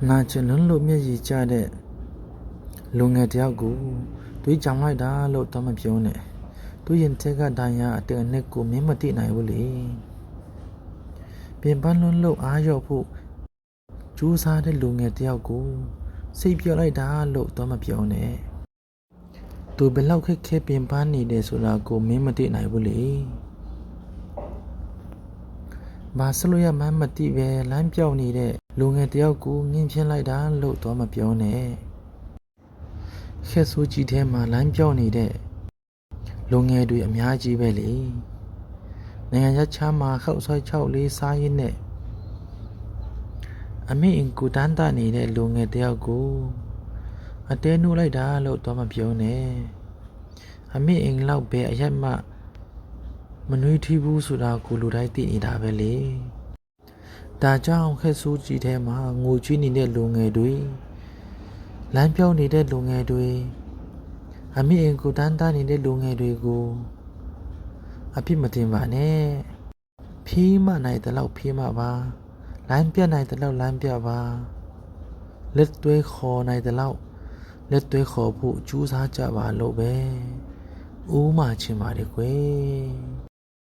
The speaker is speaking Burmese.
နာကျင်လွန်းလို့မျက်ရည်ကျတဲ့လူငယ်တယောက်ကိုတွေးကြောင်လိုက်တာလို့တော့မပြောနဲ့သူရင်ထက်ကဒဏ်ရာအတဲ့အနှစ်ကိုမင်းမသိနိုင်ဘူးလေပြင်ပန်းလွန်းလို့အားရော့ဖို့ကြိုးစားတဲ့လူငယ်တယောက်ကိုစိတ်ပြောလိုက်တာလို့တော့မပြောနဲ့သူဘယ်လောက်ခက်ခဲပြင်ပန်းနေတယ်ဆိုတာကိုမင်းမသိနိုင်ဘူးလေဘာစလို့ရမှန်းမသိပဲလမ်းပြောက်နေတဲ့လူငယ်တယောက်ကိုငင်းပြင်းလိုက်တာလို့တော့မပြောနဲ့ခက်ဆိုးကြီးထဲမှာလမ်းပြောက်နေတဲ့လူငယ်တွေအများကြီးပဲလေနိုင်ငံခြားမှာခောက်ဆွဲချောက်လေးစားရင်းနဲ့အမေအင်ကိုတန်းတနေတဲ့လူငယ်တယောက်ကိုအတဲနှုတ်လိုက်တာလို့တော့မပြောနဲ့အမေအင်လောက်ပဲအရက်မှမနှွေးထီးဘူးဆိုတာကိုလူတိုင်းသိနေတာပဲလေဒါကြောင့်ခက်ဆိုးကြီးထဲမှာငိုကြွေးနေတဲ့လူငယ်တွေလမ်းပြောင်းနေတဲ့လူငယ်တွေအမေအင်ကိုတန်းတနေတဲ့လူငယ်တွေကိုအပြစ်မတင်ပါနဲ့ဖီးမနိုင်တဲ့လောက်ဖီးမပါလမ်းပြနိုင်တဲ့လောက်လမ်းပြပါလက်သွဲခေါ်နိုင်တဲ့လောက်လက်သွဲခေါ်ဖို့ကြိုးစားကြပါလို့ပဲဦးမချင်ပါတယ်ကွယ်